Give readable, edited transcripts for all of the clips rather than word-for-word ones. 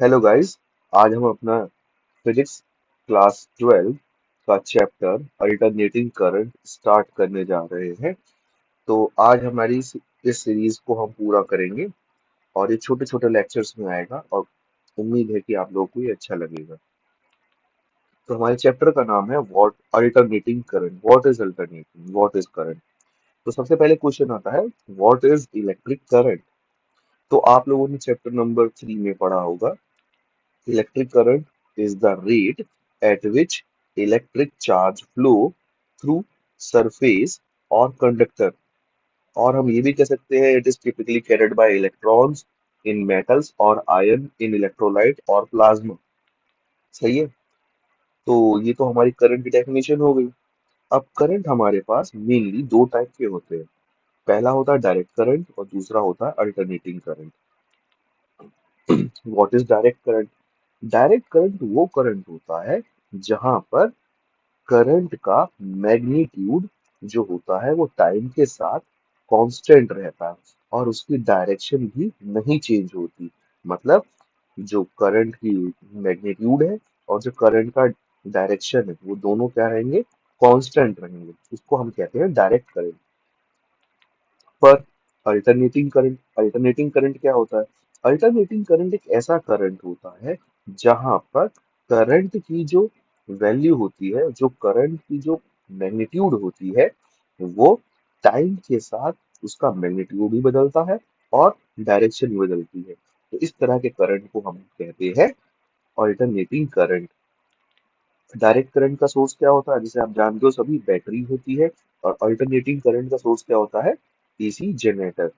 Hello guys. आज हम अपना फिजिक्स क्लास 12 का चैप्टर अल्टरनेटिंग करंट स्टार्ट करने जा रहे हैं। तो आज हमारी इस सीरीज को हम पूरा करेंगे और ये छोटे छोटे लेक्चर्स में आएगा और उम्मीद है कि आप लोगों को ये अच्छा लगेगा। तो हमारे चैप्टर का नाम है what alternating current. What is alternating, what is current. तो सबसे पहले क्वेश्चन आता है, व्हाट इज इलेक्ट्रिक करंट। तो आप लोगों ने चैप्टर नंबर 3 में पढ़ा होगा, electric current is the rate at which electric charge flow through surface or conductor। और हम ये भी कह सकते हैं it is typically carried by electrons in metals or iron in electrolyte और plasma। सही है। तो ये तो हमारी करंट की डेफिनेशन हो गई। अब करंट हमारे पास मेनली दो टाइप के होते हैं। पहला होता है डायरेक्ट करंट और दूसरा होता है alternating current. What is direct current? Direct current वो करंट होता है जहां पर करंट का मैग्नीट्यूड जो होता है वो टाइम के साथ कांस्टेंट रहता है और उसकी डायरेक्शन भी नहीं चेंज होती। मतलब जो करंट की मैग्नीट्यूड है और जो करंट का डायरेक्शन है वो दोनों क्या रहेंगे? कांस्टेंट रहेंगे। उसको हम कहते हैं डायरेक्ट करंट। पर अल्टरनेटिंग करंट क्या होता है? अल्टरनेटिंग करंट एक ऐसा करंट होता है जहां पर करंट की जो वैल्यू होती है, जो करंट की जो मैग्नीट्यूड होती है, वो टाइम के साथ उसका मैग्नीट्यूड भी बदलता है और डायरेक्शन भी बदलती है। तो इस तरह के करंट को हम कहते हैं अल्टरनेटिंग करंट। डायरेक्ट करंट का सोर्स क्या होता है? जिसे आप जानते हो सभी, बैटरी होती है। और अल्टरनेटिंग करंट का सोर्स क्या होता है? AC generator.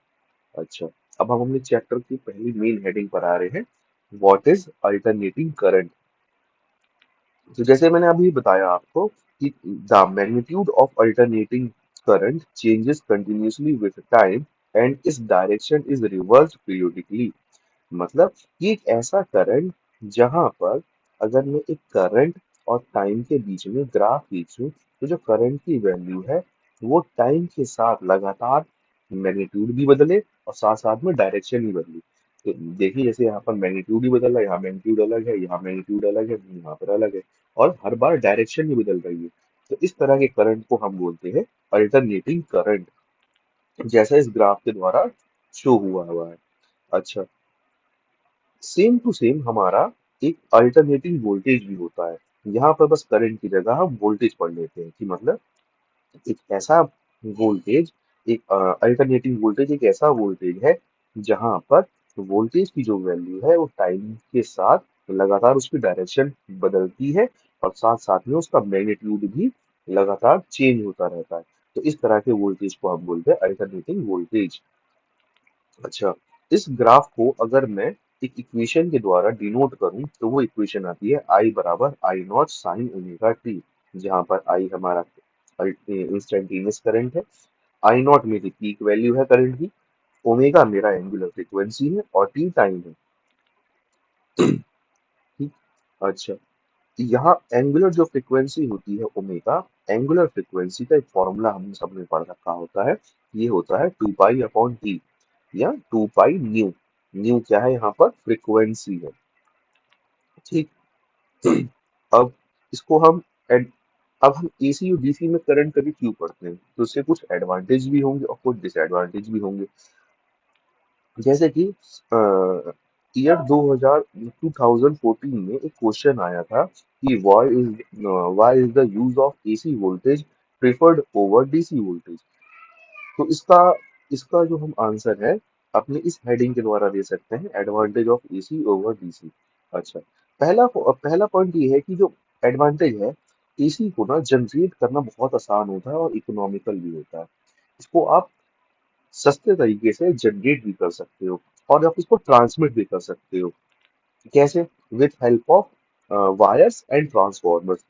अच्छा, अब हम अपने चैप्टर की पहली मेन हेडिंग पर आ रहे हैं, व्हाट इज अल्टरनेटिंग करंट। तो जैसे मैंने अभी बताया आपको कि the magnitude of alternating current changes continuously with time and इस डायरेक्शन इज रिवर्स्ड पीरियोडिकली। मतलब ये एक ऐसा करंट जहां पर अगर मैं एक करंट और टाइम के बीच में ग्राफ खींचूं तो जो करंट की वैल्यू है वो टाइम के साथ लगातार मैग्नीट्यूड भी बदले और साथ साथ में डायरेक्शन भी बदले। तो देखिए, जैसे यहाँ पर मैग्नीट्यूड ही बदल रहा है, यहाँ मैग्नीट्यूड अलग है, यहाँ मैग्नीट्यूड अलग है, यहाँ पर अलग है, और हर बार डायरेक्शन भी बदल रही है। तो इस तरह के करंट को हम बोलते हैं अल्टरनेटिंग करंट, जैसा इस ग्राफ के द्वारा शो हुआ है। अच्छा, सेम टू सेम हमारा एक अल्टरनेटिंग वोल्टेज भी होता है। यहाँ पर बस करंट की जगह हम वोल्टेज पढ़ लेते हैं कि मतलब एक ऐसा वोल्टेज, एक अल्टरनेटिंग वोल्टेज एक ऐसा वोल्टेज है जहां पर वोल्टेज की जो वैल्यू है वो टाइम के साथ लगातार उसकी डायरेक्शन बदलती है और साथ साथ में उसका मैग्नीट्यूड भी लगातार चेंज होता रहता है। तो इस तरह के वोल्टेज को हम बोलते हैं अल्टरनेटिंग वोल्टेज। अच्छा, इस ग्राफ को अगर मैं एक इक्वेशन के द्वारा डिनोट करूं तो वो इक्वेशन आती है आई बराबर आई नॉट साइन ओमेगा टी। जहां पर आई हमारा इंस्टेंटेनियस करंट है, आई नॉट मेरी पीक वैल्यू है करंट की, ओमेगा मेरा एंगुलर फ्रीक्वेंसी है और टी टाइम है। ठीक। अच्छा, यहाँ एंगुलर जो फ्रीक्वेंसी होती है ओमेगा, एंगुलर फ्रीक्वेंसी का एक फॉर्मूला हम सबने पढ़ रखा होता है। ये होता है 2 पाई अपॉन टी या 2 पाई न्यू। न्यू क्या है? यहाँ पर फ्रीक्वेंसी है। ठीक। अब इसको हम एड अब हम एसी और डीसी में करंट कभी क्यों पढ़ते हैं? तो उससे कुछ एडवांटेज भी होंगे और कुछ डिसएडवांटेज भी होंगे। जैसे कि ईयर 2014 में एक क्वेश्चन आया था कि why is the use of AC voltage preferred over DC voltage. तो इसका इसका जो हम आंसर है अपने इस हेडिंग के द्वारा दे सकते हैं, advantage of AC over DC. अच्छा, पहला पॉइंट ये है कि जो एडवांटेज है, एसी को ना जनरेट करना बहुत आसान होता है और इकोनॉमिकल भी होता है। इसको आप सस्ते तरीके से जनरेट भी कर सकते हो और आप इसको ट्रांसमिट भी कर सकते हो। कैसे? With help of wires and transformers.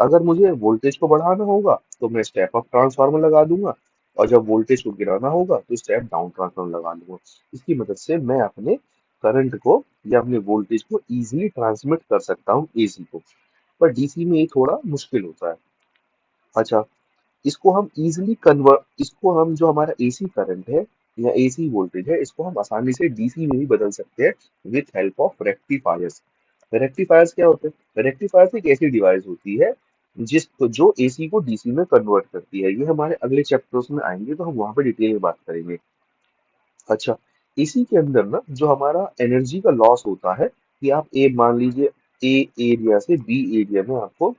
अगर मुझे वोल्टेज को बढ़ाना होगा तो मैं स्टेप अप ट्रांसफार्मर लगा दूंगा, और जब वोल्टेज को गिराना होगा तो स्टेप डाउन ट्रांसफार्मर लगा लूंगा। इसकी मदद से मैं अपने करंट को या अपने वोल्टेज को इजीली ट्रांसमिट कर सकता हूँ एसी को। पर डीसी में ये थोड़ा मुश्किल होता है। अच्छा, इसको हम जो हमारा एसी करंट है या एसी वोल्टेज है, इसको हम आसानी से डीसी में भी बदल सकते हैं with help of rectifiers. Rectifiers क्या होते हैं? रेक्टिफायर्स एक ऐसी डिवाइस होती है जो एसी को डीसी में कन्वर्ट करती है। ये हमारे अगले चैप्टर्स में आएंगे तो हम वहां पे डिटेल में बात करेंगे। अच्छा, इसी के अंदर ना जो हमारा एनर्जी का लॉस होता है कि आप ए मान लीजिए, ए एरिया से बी एरिया में आपको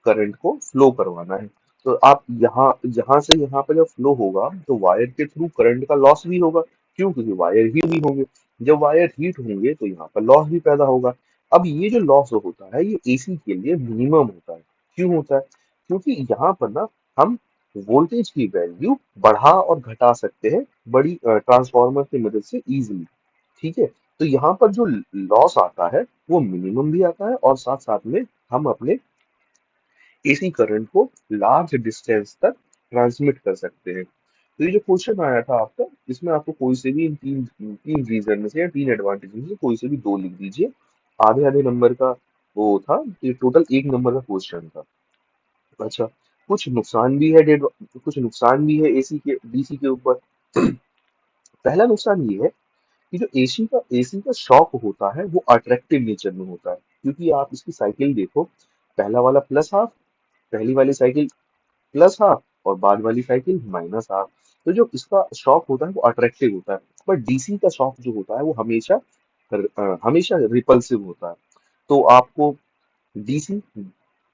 करंट को फ्लो करवाना है। तो आप यहाँ यहाँ से यहाँ पे जब फ्लो होगा तो वायर के थ्रू करंट का लॉस भी होगा। क्यों? क्योंकि वायर हीट भी होंगे। जब वायर हीट होंगे तो यहाँ पर लॉस भी पैदा होगा। अब ये जो लॉस होता है ये एसी के लिए मिनिमम होता है। क्यों होता है? क्योंकि यहाँ पर ना हम वोल्टेज की वैल्यू बढ़ा और घटा सकते हैं बड़ी ट्रांसफार्मर की मदद से इजीली। ठीक है, तो यहाँ पर जो लॉस आता है वो मिनिमम भी आता है और साथ साथ में हम अपने एसी करंट को लार्ज डिस्टेंस तक ट्रांसमिट कर सकते हैं। तो ये जो क्वेश्चन आया था आपका, इसमें आपको कोई से भी इन तीन तीन रीजन में से या तीन एडवांटेज में से कोई से भी दो लिख दीजिए। आधे आधे नंबर का वो था, ये टोटल एक नंबर का क्वेश्चन था। अच्छा, कुछ नुकसान भी है कुछ नुकसान भी है एसी के डीसी के ऊपर। पहला नुकसान ये है कि जो एसी का शॉक होता है वो अट्रैक्टिव नेचर में होता है। क्योंकि आप इसकी साइकिल देखो, पहला वाला प्लस हाफ, पहली वाली साइकिल प्लस हाफ और बाद वाली साइकिल माइनस हाफ। तो जो इसका शॉक होता है वो अट्रैक्टिव होता है। पर डीसी का शॉक जो होता है वो हमेशा रिपल्सिव होता है। तो आपको डीसी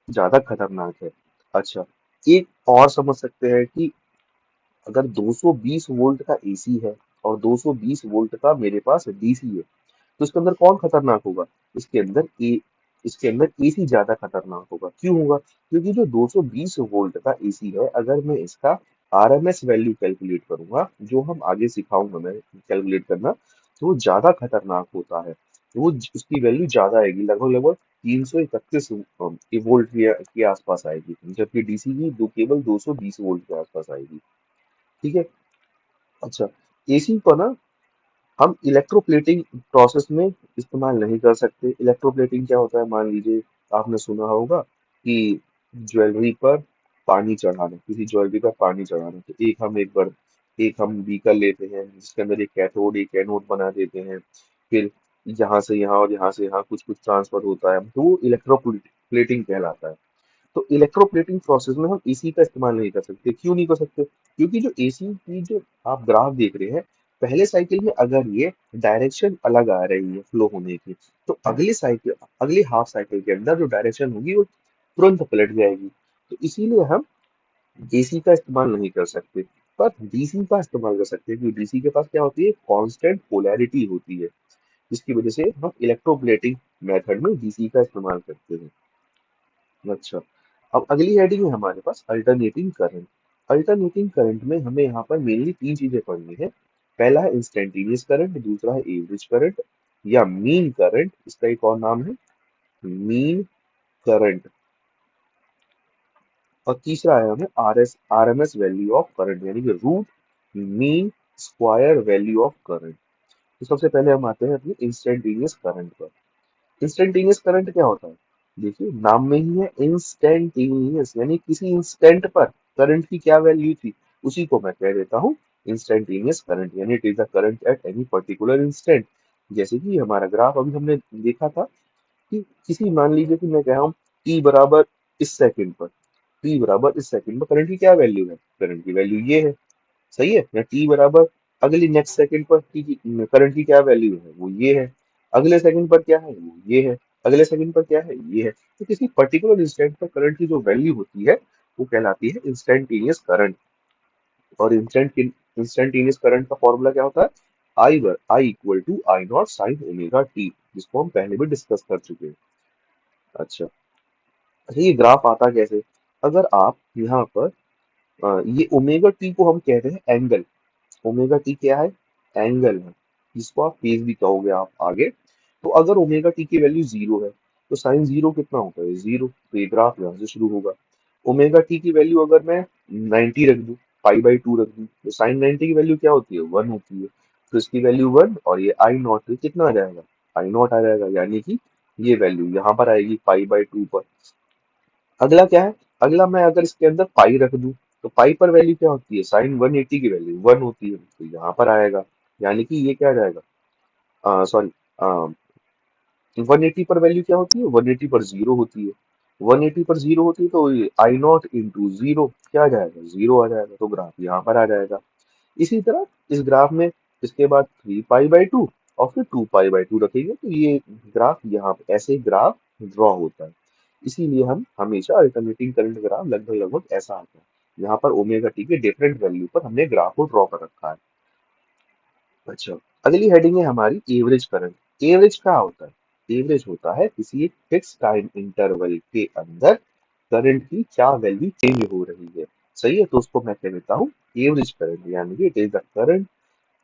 ज्यादा खतरनाक है। अच्छा, एक और समझ सकते हैं कि अगर 220 वोल्ट का एसी है और 220 वोल्ट का मेरे पास डीसी है, तो इसके अंदर कौन खतरनाक होगा? इसके अंदर ए इसके अंदर एसी ज्यादा खतरनाक होगा। क्यों होगा? क्योंकि जो 220 वोल्ट का एसी है, अगर मैं इसका आरएमएस वैल्यू कैलकुलेट करूंगा, जो हम आगे सिखाऊंगा मैं कैलकुलेट करना, तो वो ज्यादा खतरनाक होता है। उसकी वैल्यू ज्यादा आएगी, लगभग लगभग 331 वोल्ट के आसपास आएगी, जबकि डीसी की केवल 220 वोल्ट के आसपास आएगी। ठीक है। अच्छा, एसी को ना हम इलेक्ट्रोप्लेटिंग प्रोसेस में इस्तेमाल नहीं कर सकते। इलेक्ट्रोप्लेटिंग क्या होता है? मान लीजिए आपने सुना होगा कि ज्वेलरी पर पानी चढ़ाना, किसी ज्वेलरी पर पानी चढ़ाना, तो एक हम बीकर लेते हैं जिसके अंदर एक कैथोड एक एनोड बना देते हैं। फिर यहाँ से यहाँ और यहाँ से यहाँ कुछ कुछ ट्रांसफर होता है, तो वो इलेक्ट्रोप्लेटिंग कहलाता है। तो इलेक्ट्रोप्लेटिंग प्रोसेस में हम एसी का इस्तेमाल नहीं कर सकते। क्यों नहीं कर सकते? क्योंकि जो एसी की जो आप ग्राफ देख रहे हैं, पहले साइकिल में अगर ये डायरेक्शन अलग आ रही है फ्लो होने की, तो अगली हाफ साइकिल के अंदर जो डायरेक्शन होगी वो तुरंत पलट जाएगी। तो इसीलिए हम एसी का इस्तेमाल नहीं कर सकते, पर डीसी का इस्तेमाल कर सकते हैं। क्योंकि डीसी के पास क्या होती है? कांस्टेंट पोलैरिटी होती है, जिसकी वजह से हम इलेक्ट्रोप्लेटिंग मेथड में डीसी का इस्तेमाल करते हैं। अच्छा, अब अगली हेडिंग है हमारे पास अल्टरनेटिंग करंट। अल्टरनेटिंग करंट में हमें यहाँ पर मेनली तीन चीजें पढ़नी है। पहला है इंस्टेंटेनियस करंट, दूसरा है एवरेज करंट या मीन करंट, इसका एक और नाम है मीन करंट, और तीसरा है हमें आरएमएस वैल्यू ऑफ करंट, यानी कि root mean square value of current. तो सबसे पहले हम आते हैं अपने इंस्टेंटेनियस करंट पर। इंस्टेंटेनियस करंट क्या होता है? देखिए, नाम में ही है इंस्टेंटेनियस, यानी किसी इंस्टेंट पर करंट की क्या वैल्यू थी, उसी को मैं कह देता हूँ इंस्टेंटेनियस करंट, यानी it is the current at any particular instant. जैसे कि हमारा ग्राफ अभी हमने देखा था कि किसी मान लीजिए कि मैं कह रहा हूँ टी बराबर इस सेकंड पर, टी बराबर इस सेकंड पर करंट की क्या वैल्यू है? करंट की वैल्यू ये है। सही है ना? टी बराबर अगली नेक्स्ट सेकंड पर टी की करंट की क्या वैल्यू है? वो ये है। अगले सेकंड पर क्या है? वो ये है। अगले सेकंड पर क्या है? ये है। तो किसी पर्टिकुलर इंस्टेंट पर करंट की जो वैल्यू होती है वो कहलाती है इंस्टेंटेनियस करंट। और इंस्टेंटेनियस करंट का फॉर्मूला क्या होता है? I equal to I not sine omega t, जिसको हम पहले भी डिस्कस कर चुके हैं। अच्छा, अच्छा, ये ग्राफ आता कैसे? अगर आप यहाँ पर ये ओमेगा टी को हम कहते हैं एंगल। ओमेगा टी क्या है? एंगल है, जिसको आप फेज भी कहोगे आप आगे। तो अगर ओमेगा टी की वैल्यू जीरो है तो साइन जीरो कितना होता है? जीरो। तो ये ग्राफ यहाँ से शुरू होगा। ओमेगा टी की वैल्यू अगर मैं 90 रख दूं, पाई बाई टू रख दूं, तो साइन 90 की वैल्यू क्या होती है? वन होती है। तो इसकी वैल्यू वन, और ये आई नॉट कितना आ जाएगा? आई नॉट आ जाएगा, यानी कि ये वैल्यू यहाँ पर आएगी पाई बाई टू पर। अगला क्या है? अगला मैं अगर इसके अंदर पाई रख दूं, तो पाई पर वैल्यू क्या होती है, साइन 180 की वैल्यू 1 होती है, तो यहाँ पर आएगा। यानी कि ये क्या आ जाएगा, सॉरी, 180 पर वैल्यू क्या होती है, 180 पर जीरो होती है। 180 पर जीरो होती है तो आई नॉट इंटू जीरो क्या आ जाएगा, जीरो आ जाएगा, तो ग्राफ यहाँ पर आ जाएगा। इसी तरह इस ग्राफ में इसके बाद 3 पाई बाई 2 और फिर 2 पाई बाई 2 रखेंगे, तो ये ग्राफ यहाँ पे ऐसे ग्राफ ड्रॉ होता है। इसीलिए हम हमेशा अल्टरनेटिंग करंट ग्राफ लगभग लगभग ऐसा आता है। यहाँ पर ओमेगा टी के डिफरेंट वैल्यू पर हमने ग्राफ को ड्रॉ कर रखा है। अच्छा, अगली हेडिंग है हमारी एवरेज करंट। एवरेज क्या होता है, एवरेज होता है किसी एक फिक्स टाइम इंटरवल के अंदर करंट की क्या वैल्यू चेंज हो रही है। सही है, तो उसको मैं कह देता हूँ एवरेज करंट, यानी कि it is the current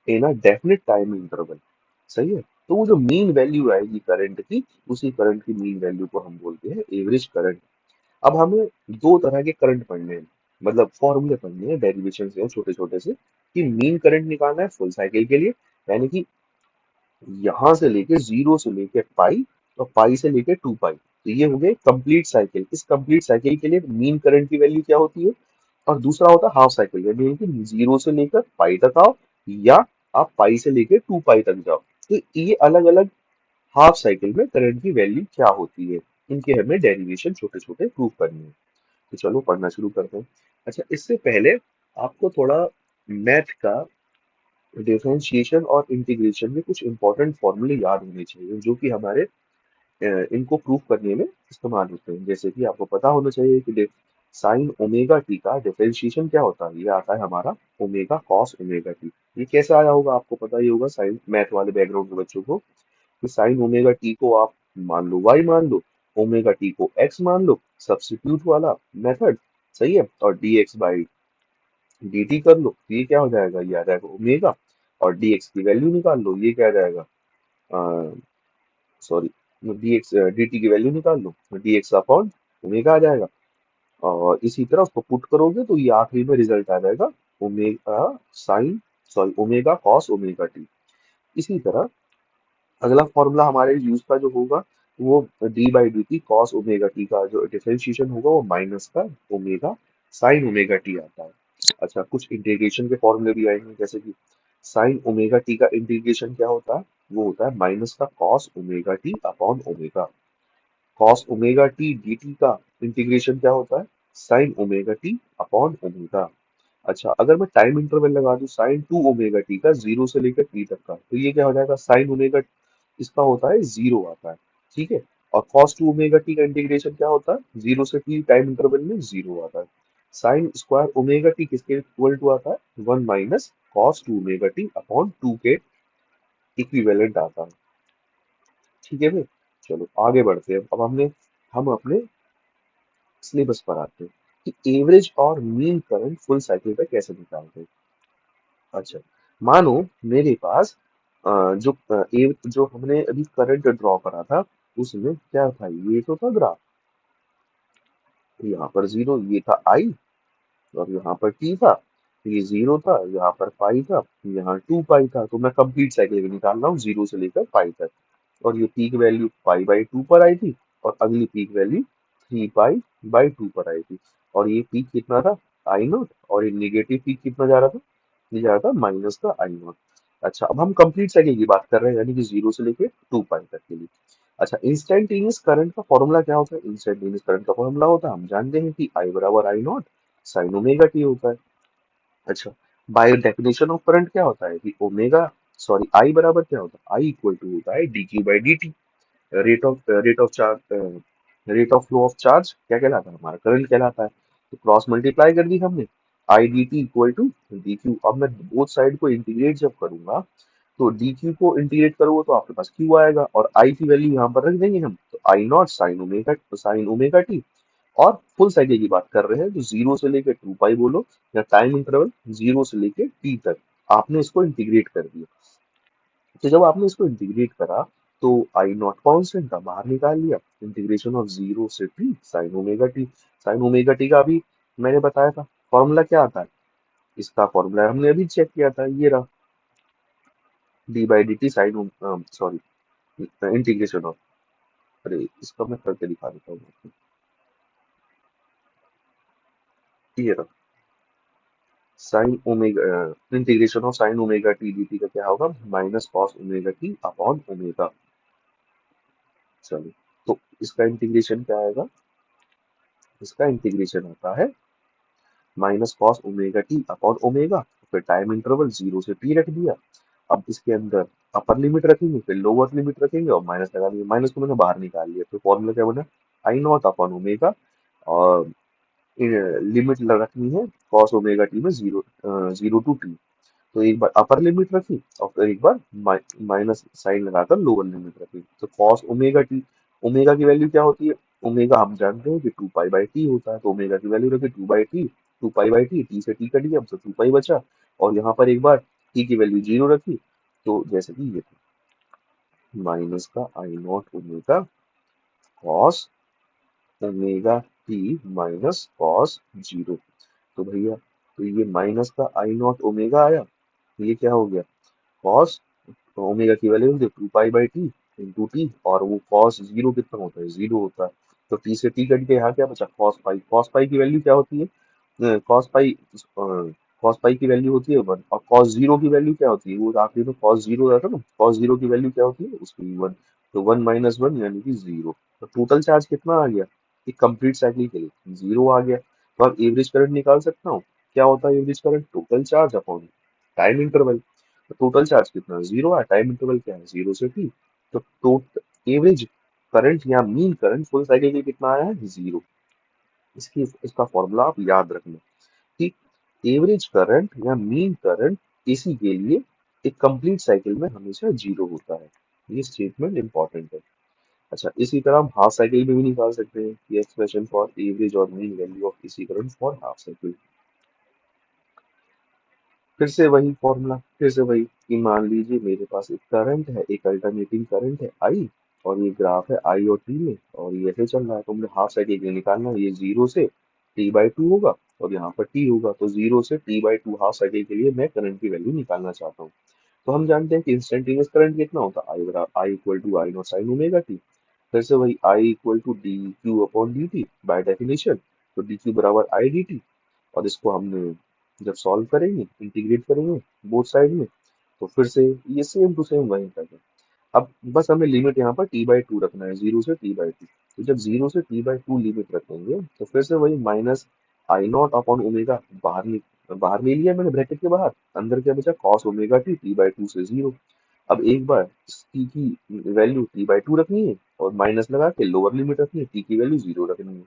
in a definite time interval. सही है, तो वो जो मीन वैल्यू आएगी करंट की, उसी करंट की मीन वैल्यू को हम बोलते हैं एवरेज करंट। अब हमें दो तरह के करंट पढ़ने हैं, मतलब फॉर्मूले पढ़ने हैं, डेरिवेशन से छोटे छोटे से, कि मीन करंट निकालना है फुल साइकिल के लिए, यानी कि यहां से लेके जीरो से लेके पाई और पाई से लेके 2 पाई, तो ये हो गए कंप्लीट साइकिल। इस कंप्लीट साइकिल के लिए मीन करंट की वैल्यू क्या होती है। और दूसरा होता है हाफ साइकिल, यानी कि जीरो से लेकर पाई तक आओ, या आप पाई से लेकर 2 पाई तक जाओ। तो ये अलग अलग हाफ साइकिल में करंट की वैल्यू क्या होती है, इनके हमें डेरिवेशन छोटे छोटे प्रूव करने हैं। तो चलो पढ़ना शुरू करते हैं। अच्छा, इससे पहले आपको थोड़ा मैथ का डिफरेंशिएशन और इंटीग्रेशन में कुछ इंपॉर्टेंट फॉर्मूले याद होने चाहिए, जो कि हमारे इनको प्रूव करने में इस्तेमाल होते हैं। जैसे कि आपको पता होना चाहिए कि साइन ओमेगा टी का डिफरेंशिएशन क्या होता है, ये आता है हमारा ओमेगा कॉस ओमेगा टी। ये कैसे आया होगा, आपको पता ही होगा साइन मैथ वाले बैकग्राउंड के बच्चों को, कि साइन ओमेगा टी को आप मान लो वाई मान लो, ओमेगा टी को एक्स मान लो, सब्स्टिट्यूट वाला मेथड। सही है, और D x by D T कर लो, तो ये क्या हो जाएगा, ये आ जाएगा ओमेगा। और डी एक्स की वैल्यू निकाल लो, ये क्या आ जाएगा, sorry, D x D T की वैल्यू निकाल लो, डी एक्स अपॉन ओमेगा आ जाएगा। और इसी तरह उसको पुट करोगे तो ये आखिरी में रिजल्ट आ जाएगा omega sine, sorry omega cos omega T. इसी तरह अगला फॉर्मूला हमारे यूज का जो होगा, वो D by D T cos omega T का जो डिफरेंशिएशन होगा वो माइनस का ओमेगा साइन ओमेगा टी आता है। अच्छा, कुछ इंटीग्रेशन के फॉर्मूले भी आएंगे, जैसे कि साइन ओमेगा टी का इंटीग्रेशन क्या होता है, वो होता है माइनस का cos omega T upon omega. Cos omega T D T का इंटीग्रेशन क्या होता है, sign omega T upon omega. अच्छा, अगर मैं टाइम इंटरवल लगा दूं साइन 2 ओमेगा टी का, जीरो से लेकर टी तक का, तो ये क्या हो जाएगा, साइन ओमेगा इसका होता है जीरो आता है। ठीक है, और कॉस 2 ओमेगा टी का इंटीग्रेशन क्या होता है, जीरो से टी टाइम इंटरवल में जीरो आता है। साइन स्क्वायर ओमेगा टी किसके इक्वल टू आता है, 1 - cos 2 ओमेगा टी अपॉन 2 के इक्विवेलेंट आता है। ठीक है भाई, चलो आगे बढ़ते हैं। अब हम अपने सिलेबस पर आते हैं कि एवरेज और मीन करंट फुल साइकिल पे कैसे निकालते हैं। अच्छा, मानो मेरे पास जो हमने अभी करंट ड्रॉ करा था, उसमें क्या था, ये तो था ग्राफ, यहाँ पर जीरो, ये था आई, और यहाँ पर टी था, ये जीरो था, यहाँ पर पाई था, यहाँ 2 पाई था। तो मैं कंप्लीट साइकिल निकाल रहा हूँ जीरो से लेकर पाई तक। और ये पीक वैल्यू पाई बाई 2 पर आई थी, और अगली पीक वैल्यू 3 पाई बाई 2 पर आई थी। और ये पीक कितना था, आई नॉट, और ये निगेटिव पीक कितना जा रहा था, ये जा रहा था माइनस का आई नॉट। अच्छा, अब हम कंप्लीट साइकिल की बात कर रहे हैं, यानी कि जीरो से लेके 2 पाई तक के लिए। अच्छा, इंस्टेंटेनियस करंट का फॉर्मूला क्या होता है, इंस्टेंटेनियस करंट का फॉर्मूला होता है, हम जानते हैं कि आई बराबर आई नॉट साइन ओमेगा टी होता है। अच्छा, बाय डेफिनेशन ऑफ करंट क्या होता है कि ओमेगा, सॉरी आई बराबर क्या होता है, आई इक्वल टू होता है D Q by D T. Rate of charge, rate of flow of charge क्या कहलाता है, हमारा करंट कहलाता है। तो क्रॉस मल्टीप्लाई कर दी हमने, I D T equal to D Q. अब मैं बोथ साइड को इंटीग्रेट जब करूंगा, तो डी क्यू को इंटीग्रेट करोगे तो आपके पास क्यू आएगा, और आई की वैल्यू यहाँ पर रख देंगे हम, तो आई नॉट साइन ओमेगा टी। और फुल साइकिल की बात कर रहे हैं तो जीरो से लेके 2 पाई बोलो, या टाइम इंटरवल जीरो से लेके टी तक आपने इसको इंटीग्रेट कर दिया। तो जब आपने इसको इंटीग्रेट करा, तो आई नॉट कांस्टेंट का बाहर निकाल लिया, इंटीग्रेशन ऑफ जीरो से T sign omega T. Sign omega T का भी मैंने बताया था फॉर्मूला क्या आता है, इसका फॉर्मूला हमने अभी चेक किया था, ये रहा, D by D T sine, sorry, integration of, अरे इसका मैं करके दिखा देता हूँ आपको। ये रहा, sine omega, integration of sine omega T D T का क्या होगा, minus cos omega T upon omega. चलो, तो इसका इंटीग्रेशन क्या आएगा, इसका इंटीग्रेशन आता है minus cos omega T upon omega, फिर टाइम इंटरवल 0 से t रख दिया। अब इसके अंदर अपर लिमिट रखेंगे, फिर लोअर लिमिट रखेंगे और माइनस लगा देंगे, माइनस को मैंने बाहर निकाल लिया, तो फॉर्मूला क्या बना, आई नॉट अपॉन ओमेगा, और लिमिट रखनी है कॉस ओमेगा टी में 0 to t। तो एक बार अपर लिमिट रखी और फिर एक बार माइनस साइन लगाकर लोअर लिमिट रखी, तो कॉस ओमेगा टी, ओमेगा की वैल्यू क्या होती है, ओमेगा हम जानते हैं कि 2 पाई बाई टी होता है, तो ओमेगा की वैल्यू रखी 2/t, 2 pi by T, T से टी कट गया तो 2 पाई बचा, और यहाँ पर एक बार टी की वैल्यू 0 रखी, तो जैसे कि ये माइनस का I not omega cos omega t minus cos 0। तो भैया, तो ये माइनस का आई नॉट ओमेगा आया, तो ये क्या हो गया, कॉस, तो ओमेगा की value 2 pi by T into T, और वो कॉस 0 कितना होता है, 0 होता है, तो टी से टी कट के यहाँ क्या बचा, कॉस पाई, कॉस पाई की वैल्यू क्या होती है, कॉस पाई की वैल्यू होती है 1, और कॉस 0 की वैल्यू क्या होती है, वो आखिरी में कॉस 0 रहता है ना, कॉस 0 की वैल्यू क्या होती है उसकी 1, तो 1 - 1 यानी कि 0। तो टोटल चार्ज कितना आ गया, एक कंप्लीट साइकिल के लिए 0 आ गया। तो अब एवरेज करंट निकाल सकता हूँ, क्या होता है average current, total charge upon time interval. तो टोटल चार्ज कितना, 0 है, टाइम इंटरवल क्या है, 0 से t, तो एवरेज करंट या मीन करंट फुल साइकिल में कितना आया है, 0। इसकी इसका फॉर्मूला आप याद रखना कि एवरेज करंट या मीन करंट एसी के लिए एक कंप्लीट साइकिल में हमेशा 0 होता है। ये स्टेटमेंट इंपॉर्टेंट है। अच्छा, इसी तरह हम हाफ साइकिल में भी निकाल सकते हैं कि एक्सप्रेशन फॉर एवरेज और mean value of AC current for half cycle. फिर से वही फॉर्मूला, फिर से वही कि मान लीजिए मेरे पास एक करंट है, एक अल्टरनेटिंग करंट है आई, और ये ग्राफ है आई और टी में, और ये ऐसे चल रहा है, तो मुझे हाफ साइकिल के लिए निकालना है, ये 0 से t/2 होगा और यहाँ पर t होगा, तो 0 से t/2 हाफ साइकिल के लिए मैं करंट की वैल्यू निकालना चाहता हूँ। तो हम जानते हैं कि इंस्टेंटेनियस करंट कितना होता है, I equal to I not sine omega t. फिर से वही I equal to D q upon d t by definition, तो डी क्यू बराबर आई डी टी, और इसको हमने जब सॉल्व करेंगे, इंटीग्रेट करेंगे बोथ साइड में, तो फिर से ये सेम टू सेम वही करना। अब बस हमें लिमिट यहाँ पर t/2 रखना है, 0 से t/2। तो जब 0 से t/2 लिमिट रखेंगे तो फिर से वही minus I not upon omega, बाहर ले लिया मैंने ब्रैकेट के बाहर, अंदर क्या बचा कॉस ओमेगा टी, t/2 से 0। अब एक बार टी की वैल्यू t/2 रखनी है और माइनस लगा के लोअर लिमिट रखनी है, टी की वैल्यू 0 रखनी है।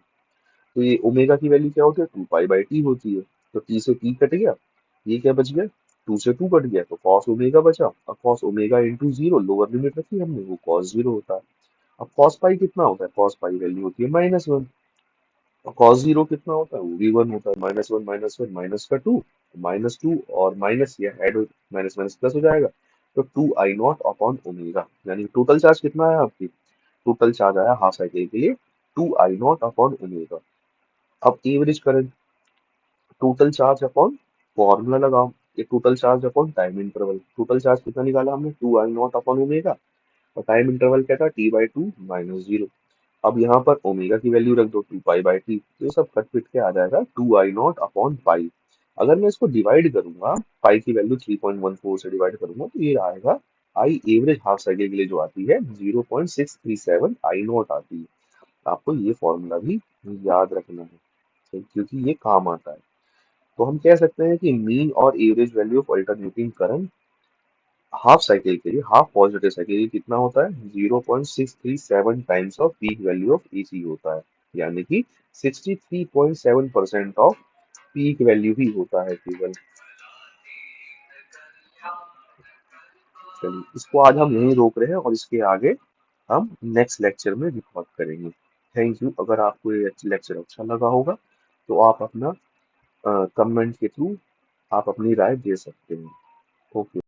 तो ये ओमेगा की वैल्यू क्या होती है, 2 पाई बाई टी होती है, तो टी से टी कट गया, ये क्या बच गया, 2 से 2 कट गया, तो कॉस ओमेगा बचा, अब cos omega into 0 lower limit रखी हमने, वो कॉस 0 होता है। अब कॉस पाई कितना होता है, कॉस पाई वैल्यू होती है -1, और कॉस 0 कितना होता है, वो भी 1 होता है, -1 - 1 माइनस का 2, -2 और माइनस या एड, माइनस माइनस प्लस हो जाएगा, तो 2 आई नॉट अपॉन ओमेगा, यानी टोटल चार्ज कितना आया आपकी, टोटल चार्ज आया हाफ साइकिल के लिए 2 आई नॉट अपॉन ओमेगा। अब average current, total charge upon formula लगाओ, ये total charge upon time interval, total charge कितना निकाला हमने, 2 आई नॉट अपॉन ओमेगा, और टाइम इंटरवल क्या था, t/2 -0। अब यहाँ पर ओमेगा की वैल्यू रख दो 2 पाई बाई टी, तो ये सब कट पिट के आ जाएगा 2 आई नॉट अपॉन पाई। अगर मैं इसको डिवाइड करूंगा, पाई की वैल्यू 3.14 से डिवाइड करूंगा, तो ये आएगा आई एवरेज हाफ साइकिल के लिए जो आती है 0.637 आई नॉट आती है। आपको ये फॉर्मूला भी याद रखना है, ठीक? क्योंकि ये काम आता है। तो हम कह सकते हैं कि मीन और average value of alternating current half cycle के लिए, हाफ पॉजिटिव साइकिल के लिए कितना होता है, 0.637 times off peak value of AC होता है, यानी कि 63.7% ऑफ पीक वैल्यू ही होता है केवल। चलिए, इसको आज हम यहीं रोक रहे हैं और इसके आगे हम नेक्स्ट लेक्चर में रिकॉर्ड करेंगे। Thank you. अगर आपको ये लेक्चर अच्छा लगा होगा तो आप अपना कमेंट के थ्रू आप अपनी राय दे सकते हैं। ओके।